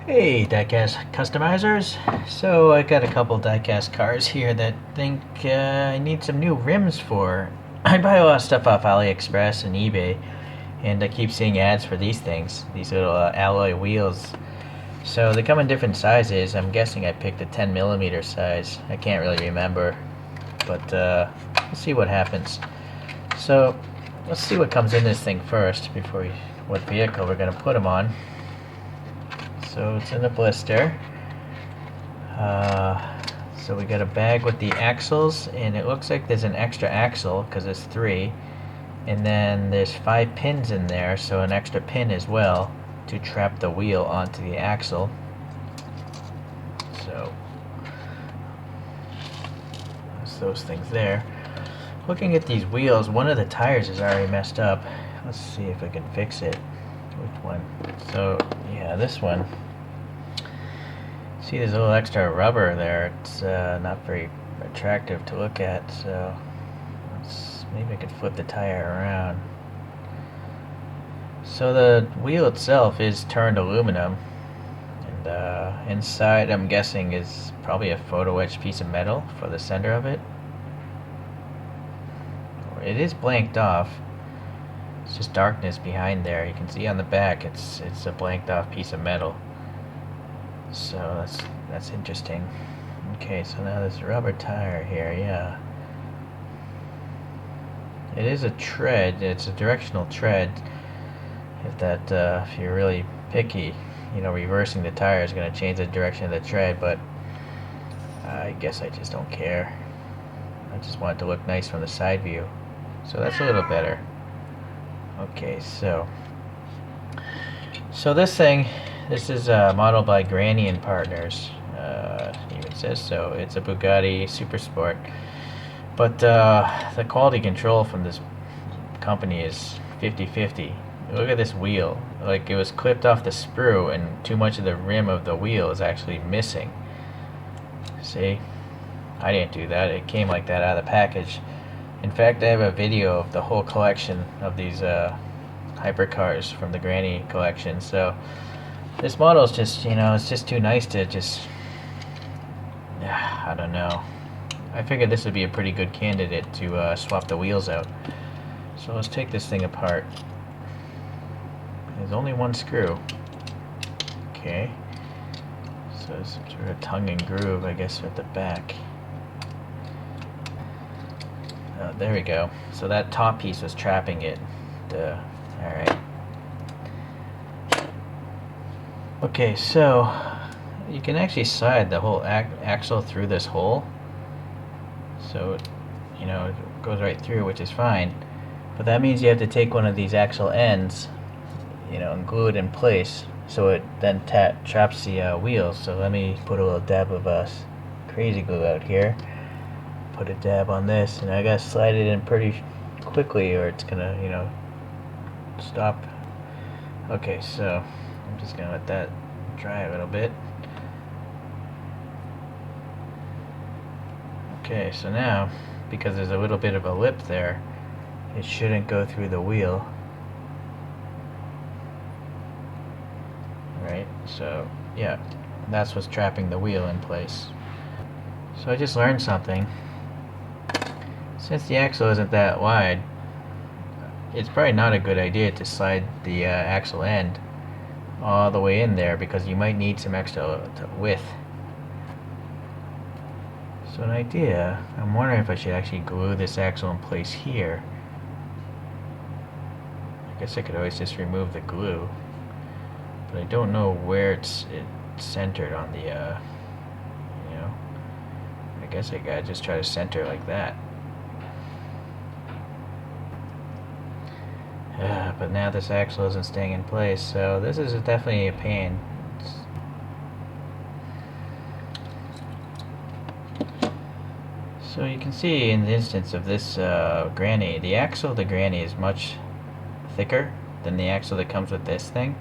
Hey, diecast customizers. So I got a couple diecast cars here that think I need some new rims for. I buy a lot of stuff off AliExpress and eBay, and I keep seeing ads for these things, these little alloy wheels. So they come in different sizes. I'm guessing I picked a 10 millimeter size. I can't really remember, but let's see what happens. So let's see what comes in this thing first before what vehicle we're gonna put them on. So it's in a blister. So we got a bag with the axles, and it looks like there's an extra axle because there's 3, and then there's 5 pins in there, so an extra pin as well to trap the wheel onto the axle. So that's those things there. Looking at these wheels, one of the tires is already messed up. Let's see if I can fix it. Which one? So yeah, this one. See, there's a little extra rubber there. It's not very attractive to look at, so maybe I could flip the tire around. So the wheel itself is turned aluminum, and inside, I'm guessing, is probably a photo etched piece of metal for the center of it. It is blanked off. It's just darkness behind there. You can see on the back it's a blanked off piece of metal. So that's interesting. Okay, so now there's a rubber tire here, yeah. It is a tread, it's a directional tread. If you're really picky, reversing the tire is going to change the direction of the tread, but I guess I just don't care. I just want it to look nice from the side view. So that's a little better. Okay, so this is modeled by Grani Partners. Even says so. It's a Bugatti Super Sport, but the quality control from this company is 50-50. Look at this wheel. Like, it was clipped off the sprue, and too much of the rim of the wheel is actually missing. See? I didn't do that. It came like that out of the package. In fact, I have a video of the whole collection of these hypercars from the Grani collection. So this model is just, it's just too nice to just, I don't know. I figured this would be a pretty good candidate to swap the wheels out. So let's take this thing apart. There's only one screw. Okay. So it's sort of tongue and groove, I guess, at the back. Oh, there we go. So that top piece was trapping it. Alright. Okay, so you can actually slide the whole axle through this hole. So, it goes right through, which is fine. But that means you have to take one of these axle ends, and glue it in place so it then traps the wheels. So let me put a little dab of crazy glue out here. Put a dab on this, and I gotta slide it in pretty quickly or it's gonna, stop. Okay, so I'm just gonna let that dry a little bit. Okay, so now, because there's a little bit of a lip there, it shouldn't go through the wheel. Right, so yeah, that's what's trapping the wheel in place. So I just learned something. Since the axle isn't that wide, it's probably not a good idea to slide the axle end all the way in there, because you might need some extra width. So an idea, I'm wondering if I should actually glue this axle in place here. I guess I could always just remove the glue, but I don't know where it's centered on the, I guess I gotta just try to center like that. But now this axle isn't staying in place, so this is definitely a pain. So you can see in the instance of this Grani, the axle of the Grani is much thicker than the axle that comes with this thing.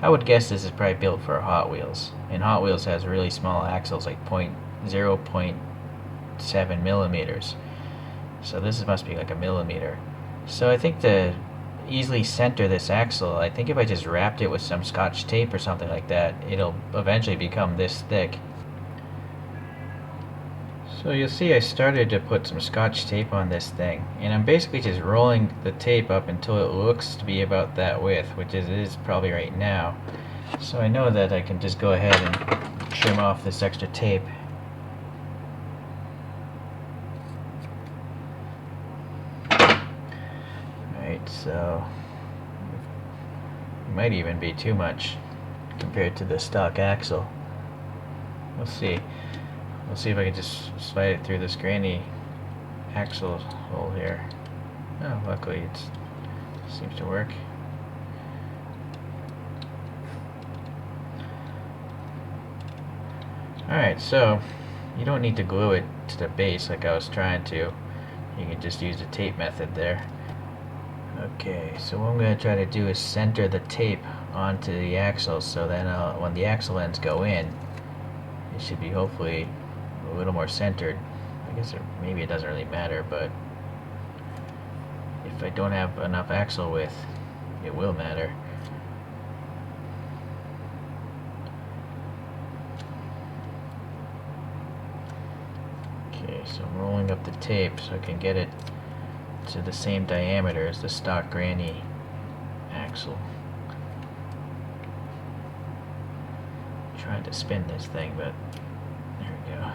I would guess this is probably built for Hot Wheels, and Hot Wheels has really small axles, like 0.7 millimeters. So this must be like a millimeter. So I think easily center this axle. I think if I just wrapped it with some Scotch tape or something like that, it'll eventually become this thick. So you'll see I started to put some Scotch tape on this thing, and I'm basically just rolling the tape up until it looks to be about that width, which it is probably right now. So I know that I can just go ahead and trim off this extra tape. Alright, so it might even be too much compared to the stock axle. We'll see. We'll see if I can just slide it through this Grani axle hole here. Oh, luckily it seems to work. Alright, so you don't need to glue it to the base like I was trying to. You can just use the tape method there. Okay, so what I'm going to try to do is center the tape onto the axle, so then when the axle ends go in, it should be hopefully a little more centered. I guess maybe it doesn't really matter, but if I don't have enough axle width, it will matter. Okay, so I'm rolling up the tape so I can get it to the same diameter as the stock Grani axle. I'm trying to spin this thing, but there we go.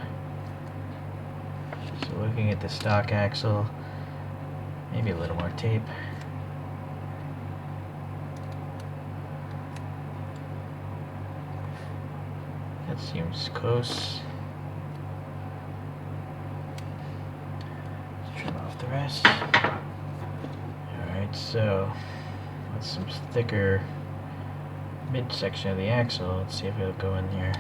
So looking at the stock axle, maybe a little more tape. That seems close. Let's trim off the rest. Alright, so with some thicker midsection of the axle, let's see if it'll go in here.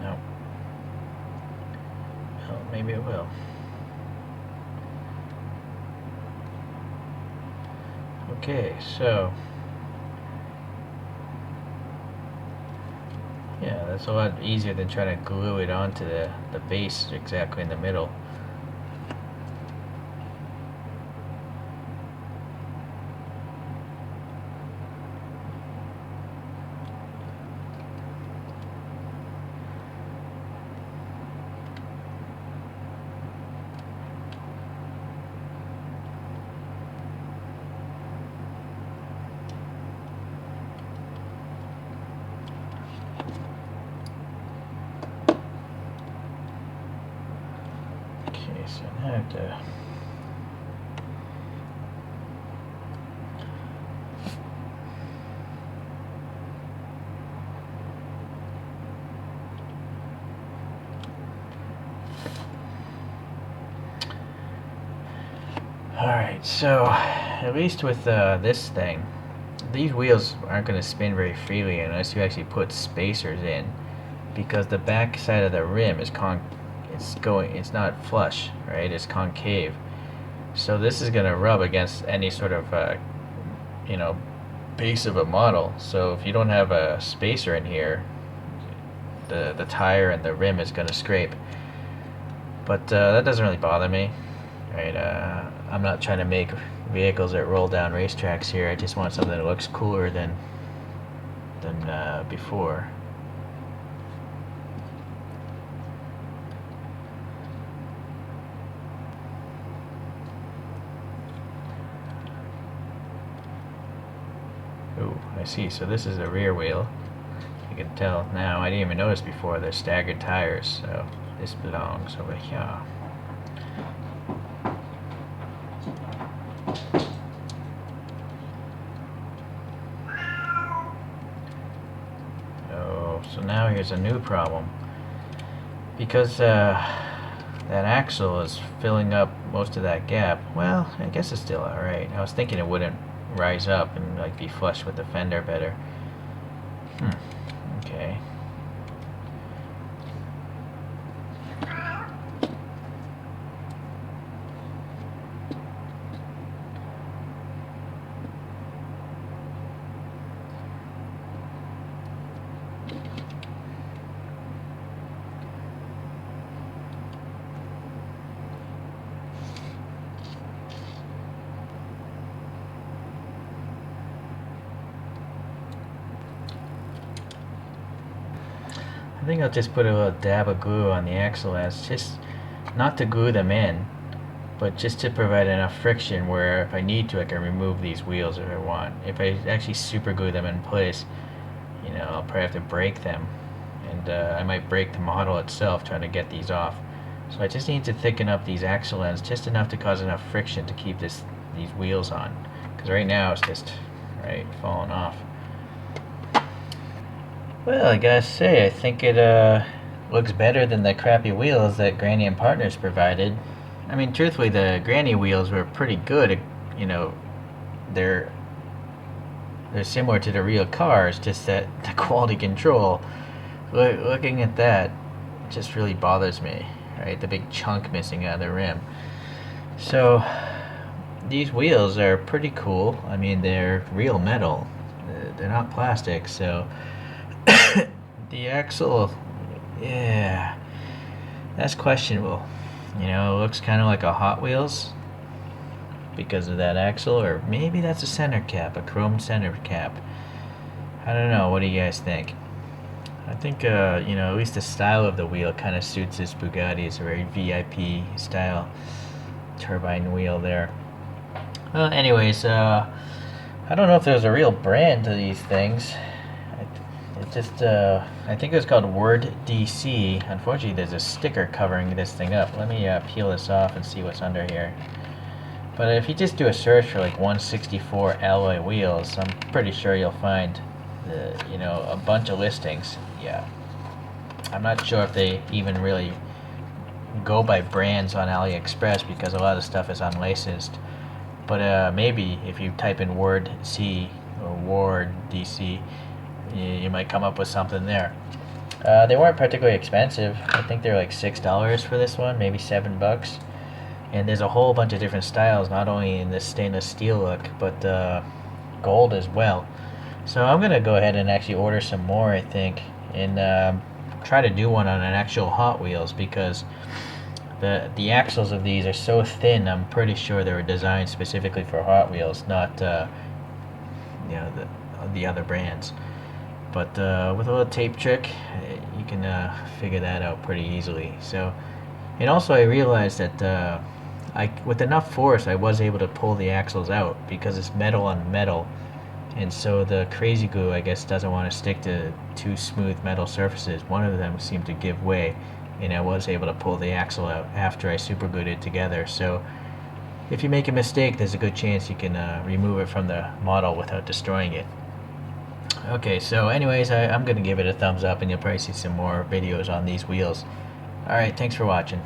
No. Well, maybe it will. Okay, so yeah, that's a lot easier than trying to glue it onto the base exactly in the middle. So now I have to Alright, so at least with this thing, these wheels aren't going to spin very freely unless you actually put spacers in, because the back side of the rim is it's not flush, right? It's concave. So this is going to rub against any sort of base of a model. So if you don't have a spacer in here, the tire and the rim is going to scrape. But that doesn't really bother me, right? I'm not trying to make vehicles that roll down racetracks here. I just want something that looks cooler than before. Ooh, I see. So this is the rear wheel. You can tell now. I didn't even notice before. They're staggered tires. So this belongs over here. Oh, so now here's a new problem. Because that axle is filling up most of that gap. Well, I guess it's still alright. I was thinking it wouldn't rise up and like be flush with the fender better. Okay. I think I'll just put a little dab of glue on the axle ends, just not to glue them in, but just to provide enough friction where if I need to I can remove these wheels if I want. If I actually super glue them in place, you know, I'll probably have to break them, and I might break the model itself trying to get these off. So I just need to thicken up these axle ends just enough to cause enough friction to keep these wheels on, because right now it's just falling off. Well, I gotta say, I think it looks better than the crappy wheels that Grani Partners provided. I mean, truthfully, the Grani wheels were pretty good. You know, they're similar to the real cars, just that the quality control, looking at that, just really bothers me, right? The big chunk missing out of the rim. So these wheels are pretty cool. I mean, they're real metal. They're not plastic, so the axle, yeah, that's questionable. You know, it looks kind of like a Hot Wheels because of that axle, or maybe that's a center cap, a chrome center cap. I don't know. What do you guys think? I think, you know, at least the style of the wheel kind of suits this Bugatti. It's a very VIP style turbine wheel there. Well, anyways, I don't know if there's a real brand to these things. It just, I think it was called WORDC. Unfortunately, there's a sticker covering this thing up. Let me peel this off and see what's under here. But if you just do a search for like 164 alloy wheels, I'm pretty sure you'll find, you know, a bunch of listings. Yeah, I'm not sure if they even really go by brands on AliExpress because a lot of stuff is unlicensed. But maybe if you type in WORDC or WORDC, you might come up with something there. They weren't particularly expensive. I think they're like $6 for this one, maybe $7. And there's a whole bunch of different styles, not only in this stainless steel look, but gold as well. So I'm gonna go ahead and actually order some more, I think, and try to do one on an actual Hot Wheels, because the axles of these are so thin. I'm pretty sure they were designed specifically for Hot Wheels, not you know, the other brands. But with a little tape trick, you can figure that out pretty easily. So, and also I realized that with enough force, I was able to pull the axles out because it's metal on metal, and so the crazy glue, I guess, doesn't want to stick to two smooth metal surfaces. One of them seemed to give way, and I was able to pull the axle out after I super glued it together. So if you make a mistake, there's a good chance you can remove it from the model without destroying it. Okay, so anyways, I'm going to give it a thumbs up, and you'll probably see some more videos on these wheels. Alright, thanks for watching.